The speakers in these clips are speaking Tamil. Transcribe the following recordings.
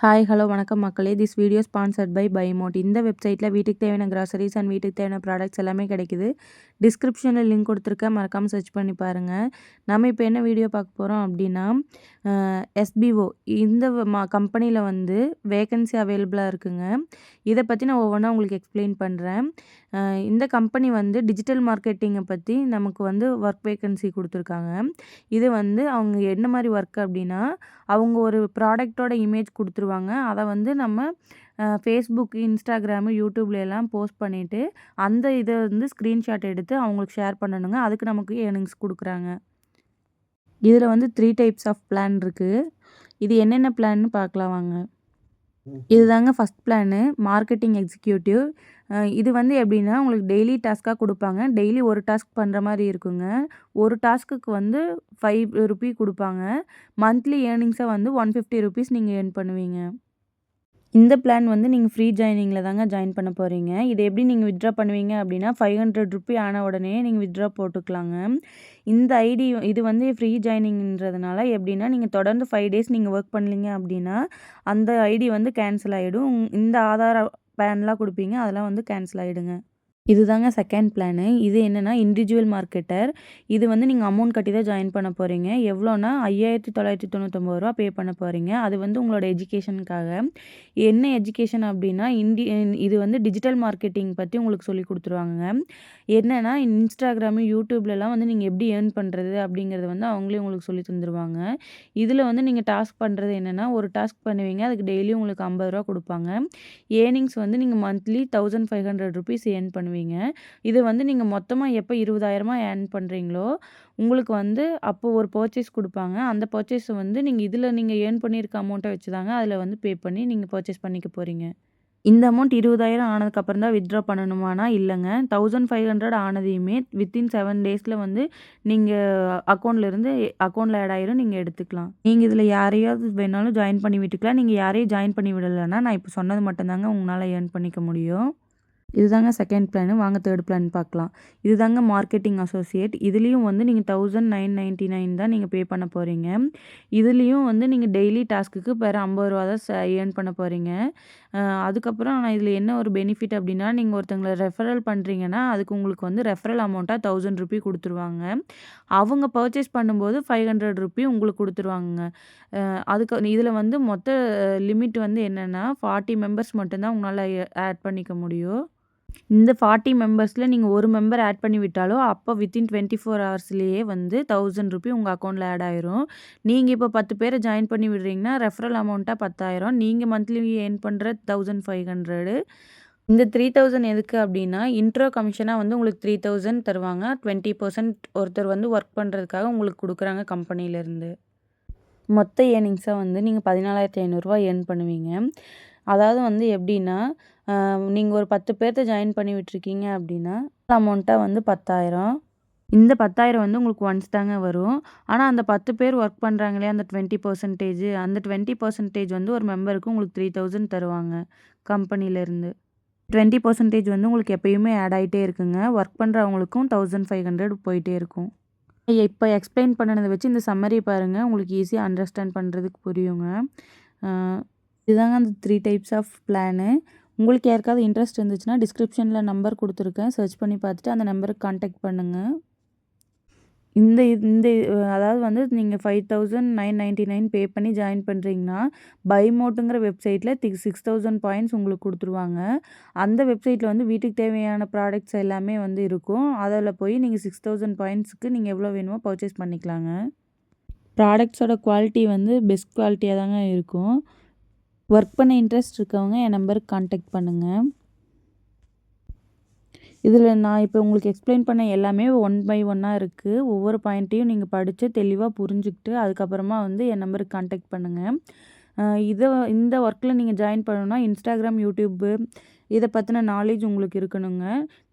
ஹாய் ஹலோ வணக்கம் மக்களே. This video sponsored by bymot. இந்த வெப்சைட்டில் வீட்டுக்கு தேவையான கிராசரிஸ் அண்ட் வீட்டுக்கு தேவையான ப்ராடக்ட்ஸ் எல்லாமே கிடைக்குது. டிஸ்கிரிப்ஷனில் லிங்க் கொடுத்துருக்கேன், மறக்காமல் சர்ச் பண்ணி பாருங்கள். நம்ம இப்போ என்ன வீடியோ பார்க்க போகிறோம் அப்படின்னா, எஸ்பிஓ இந்த கம்பெனியில் வந்து வேகன்சி அவைலபிளாக இருக்குங்க. இதை பற்றி நான் ஒவ்வொன்றா உங்களுக்கு எக்ஸ்பிளைன் பண்ணுறேன். இந்த கம்பெனி வந்து டிஜிட்டல் மார்க்கெட்டிங்கை பற்றி நமக்கு வந்து ஒர்க் வேகன்சி கொடுத்துருக்காங்க. இது வந்து அவங்க என்ன மாதிரி ஒர்க் அப்படின்னா, அவங்க ஒரு ப்ராடக்ட்டோட இமேஜ் கொடுத்துருவாங்க. அதை வந்து நம்ம ஃபேஸ்புக், இன்ஸ்டாகிராமு, யூடியூப்ல எல்லாம் போஸ்ட் பண்ணிவிட்டு அந்த இதை வந்து ஸ்க்ரீன்ஷாட் எடுத்து அவங்களுக்கு ஷேர் பண்ணணுங்க. அதுக்கு நமக்கு ஏர்னிங்ஸ் கொடுக்குறாங்க. இதில் வந்து 3 டைப்ஸ் ஆஃப் பிளான் இருக்குது. இது என்னென்ன பிளான்னு பார்க்கலாம் வாங்க. இதுதாங்க ஃபஸ்ட் பிளானு, மார்க்கெட்டிங் எக்ஸிக்யூட்டிவ். இது வந்து எப்படின்னா, உங்களுக்கு டெய்லி டாஸ்க்காக கொடுப்பாங்க. டெய்லி ஒரு டாஸ்க் பண்ணுற மாதிரி இருக்குங்க. ஒரு டாஸ்க்குக்கு வந்து ₹5 கொடுப்பாங்க. மந்த்லி ஏர்னிங்ஸாக வந்து ₹150 நீங்கள் ஏர்ன் பண்ணுவீங்க. இந்த பிளான் வந்து நீங்கள் ஃப்ரீ ஜாயினிங்கில் தாங்க ஜாயின் பண்ண போகிறீங்க. இதை எப்படி நீங்கள் வித்ட்ரா பண்ணுவீங்க அப்படின்னா, ₹500 ஆன உடனே நீங்கள் வித்ட்ரா போட்டுக்கலாங்க. இந்த இது வந்து ஃப்ரீ ஜாயினிங்ன்றதுனால எப்படின்னா, நீங்கள் தொடர்ந்து 5 டேஸ் நீங்கள் ஒர்க் பண்ணலீங்க அப்படின்னா, அந்த ஐடி வந்து கேன்சல் ஆகிடும். இந்த ஆதார் பேன்லாம் கொடுப்பீங்க, அதெல்லாம் வந்து கேன்சல் ஆகிடுங்க. இதுதாங்க செகண்ட் பிளானு. இது என்னென்னா, இண்டிவிஜுவல் மார்க்கெட்டர். இது வந்து நீங்கள் அமௌண்ட் கட்டி தான் ஜாயின் பண்ண போகிறீங்க. எவ்வளோனா ₹5,999 பே பண்ண போகிறீங்க. அது வந்து உங்களோட எஜுகேஷனுக்காக. என்ன எஜுகேஷன் அப்படின்னா, இது வந்து டிஜிட்டல் மார்க்கெட்டிங் பற்றி உங்களுக்கு சொல்லிக் கொடுத்துருவாங்க. என்னென்னா, இன்ஸ்டாகிராமு, யூடியூப்லலாம் வந்து நீங்கள் எப்படி ஏர்ன் பண்ணுறது அப்படிங்கிறத வந்து அவங்களே உங்களுக்கு சொல்லி தந்துருவாங்க. இதில் வந்து நீங்கள் டாஸ்க் பண்ணுறது என்னென்னா, ஒரு டாஸ்க் பண்ணுவீங்க. அதுக்கு டெய்லியும் உங்களுக்கு ₹50 கொடுப்பாங்க. ஏர்னிங்ஸ் வந்து நீங்கள் மந்த்லி ₹1,500 ஏர்ன் பண்ணுவீங்க. இது வந்து நீங்கள் மொத்தமாக எப்போ 20,000 ஏர்ன் பண்ணுறீங்களோ, உங்களுக்கு வந்து அப்போ ஒரு பர்ச்சேஸ் கொடுப்பாங்க. அந்த பர்ச்சேஸை வந்து இதில் நீங்கள் ஏர்ன் பண்ணியிருக்க அமௌண்ட்டை வச்சு தாங்க அதில் வந்து பே பண்ணி நீங்கள் பர்ச்சேஸ் பண்ணிக்க போகிறீங்க. இந்த அமௌண்ட் 20,000 ஆனதுக்கப்புறம் தான் வித்ட்ரா பண்ணணுமானா இல்லைங்க. 1,500 ஆனதையுமே வித்தின் 7 டேஸில் வந்து நீங்கள் அக்கௌண்ட்டில் ஆட் ஆயிரும். நீங்கள் எடுத்துக்கலாம். நீங்கள் இதில் யாரையாவது வேணாலும் ஜாயின் பண்ணி விட்டுக்கலாம். நீங்கள் யாரையும் ஜாயின் பண்ணி விடலைன்னா, நான் இப்போ சொன்னது மட்டும்தாங்க உங்களால் ஏர்ன் பண்ணிக்க முடியும். இதுதாங்க செகண்ட் பிளானு. வாங்க தேர்ட் பிளான் பார்க்கலாம். இதுதாங்க மார்க்கெட்டிங் அசோசியேட். இதுலேயும் வந்து நீங்கள் 1,999 தான் நீங்கள் பே பண்ண போகிறீங்க. இதுலேயும் வந்து நீங்கள் டெய்லி டாஸ்க்குக்கு பெர் ₹50 தான் ஏர்ன் பண்ண போகிறீங்க. அதுக்கப்புறம் ஆனால் இதில் என்ன ஒரு பெனிஃபிட் அப்படின்னா, நீங்கள் ஒருத்தவங்களை ரெஃபரல் பண்ணுறீங்கன்னா, அதுக்கு உங்களுக்கு வந்து ரெஃபரல் அமௌண்ட்டாக ₹1,000 கொடுத்துருவாங்க. அவங்க பர்ச்சேஸ் பண்ணும்போது ₹500 உங்களுக்கு கொடுத்துருவாங்க. இதில் வந்து மொத்த லிமிட் வந்து என்னென்னா, 40 மெம்பர்ஸ் மட்டும்தான் உங்களால் ஆட் பண்ணிக்க முடியும். இந்த 40 மெம்பர்ஸில் நீங்கள் ஒரு மெம்பர் ஆட் பண்ணி விட்டாலோ, அப்போ வித்தின் 24 ஹவர்ஸ்லேயே வந்து ₹1,000 உங்கள் அக்கௌண்ட்டில் ஆட் ஆயிரும். நீங்கள் இப்போ 10 பேரை ஜாயின் பண்ணி விடுறீங்கன்னா, ரெஃபரல் அமௌண்ட்டாக 10,000. நீங்கள் மந்த்லி ஏர்ன் பண்ணுற 1,500. இந்த 3,000 எதுக்கு அப்படின்னா, இன்ட்ரோ கமிஷனாக வந்து உங்களுக்கு 3,000 தருவாங்க. 20% ஒருத்தர் வந்து ஒர்க் பண்ணுறதுக்காக உங்களுக்கு கொடுக்குறாங்க கம்பெனிலேருந்து. மொத்த ஏர்னிங்ஸாக வந்து நீங்கள் ₹14,500 ஏர்ன் பண்ணுவீங்க. அதாவது வந்து எப்படின்னா, நீங்கள் ஒரு 10 பேர்த்த ஜாயின் பண்ணி விட்டுருக்கீங்க அப்படின்னா, அமௌண்ட்டாக வந்து 10,000. இந்த 10,000 வந்து உங்களுக்கு ஒன்ஸ் தாங்க வரும். ஆனால் அந்த 10 பேர் ஒர்க் பண்ணுறாங்க இல்லையா, அந்த 20% அந்த 20% வந்து ஒரு மெம்பருக்கு உங்களுக்கு 3,000 தருவாங்க கம்பெனிலேருந்து. 20% வந்து உங்களுக்கு எப்பயுமே ஆட் ஆகிட்டே இருக்குங்க. ஒர்க் பண்ணுறவங்களுக்கும் 1,500 போயிட்டே இருக்கும். இப்போ எக்ஸ்பிளைன் பண்ணதை வச்சு இந்த சம்மரி பாருங்கள். உங்களுக்கு ஈஸியாக அண்டர்ஸ்டாண்ட் பண்ணுறதுக்கு புரியுங்க. இதுதாங்க அந்த 3 டைப்ஸ் ஆஃப் பிளானு. உங்களுக்கு யாருக்காவது இன்ட்ரெஸ்ட் இருந்துச்சுன்னா, டிஸ்கிரிப்ஷனில் நம்பர் கொடுத்துருக்கேன். சர்ச் பண்ணி பார்த்துட்டு அந்த நம்பருக்கு கான்டாக்ட் பண்ணுங்கள். இந்த இந்த அதாவது வந்து நீங்கள் 5,999 பே பண்ணி ஜாயின் பண்ணுறீங்கன்னா, பைமோட்டுங்கிற வெப்சைட்டில் 6,000 பாயிண்ட்ஸ் உங்களுக்கு கொடுத்துருவாங்க. அந்த வெப்சைட்டில் வந்து வீட்டுக்கு தேவையான ப்ராடக்ட்ஸ் எல்லாமே வந்து இருக்கும். அதில் போய் நீங்கள் 6,000 பாயிண்ட்ஸுக்கு நீங்கள் எவ்வளோ வேணுமோ பர்ச்சேஸ் பண்ணிக்கலாங்க. ப்ராடக்ட்ஸோட குவாலிட்டி வந்து பெஸ்ட் குவாலிட்டியாக தாங்க இருக்கும். ஒர்க் பண்ண இன்ட்ரெஸ்ட் இருக்கவங்க என் நம்பருக்கு கான்டாக்ட் பண்ணுங்கள். இதில் நான் இப்போ உங்களுக்கு எக்ஸ்பிளைன் பண்ண எல்லாமே 1 பை 1ஆக இருக்குது. ஒவ்வொரு பாயிண்ட்டையும் நீங்கள் படித்து தெளிவாக புரிஞ்சுக்கிட்டு அதுக்கப்புறமா வந்து என் நம்பருக்கு கான்டாக்ட் பண்ணுங்கள். இந்த ஒர்க்கில் நீங்கள் ஜாயின் பண்ணணுன்னா, இன்ஸ்டாகிராம், யூடியூப்பு இதை பற்றின நாலேஜ் உங்களுக்கு இருக்கணுங்க.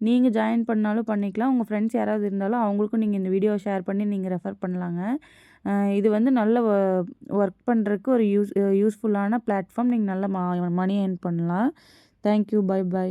நீங்கள் ஜாயின் பண்ணாலும் பண்ணிக்கலாம். உங்கள் ஃப்ரெண்ட்ஸ் யாராவது இருந்தாலும் அவங்களுக்கும் நீங்கள் இந்த வீடியோவை ஷேர் பண்ணி நீங்கள் ரெஃபர் பண்ணலாங்க. இது வந்து நல்ல ஒர்க் பண்ணுறதுக்கு ஒரு யூஸ்ஃபுல்லான பிளாட்ஃபார்ம். நீங்கள் நல்ல மணி ஏர்ன் பண்ணலாம். தேங்க்யூ. பை.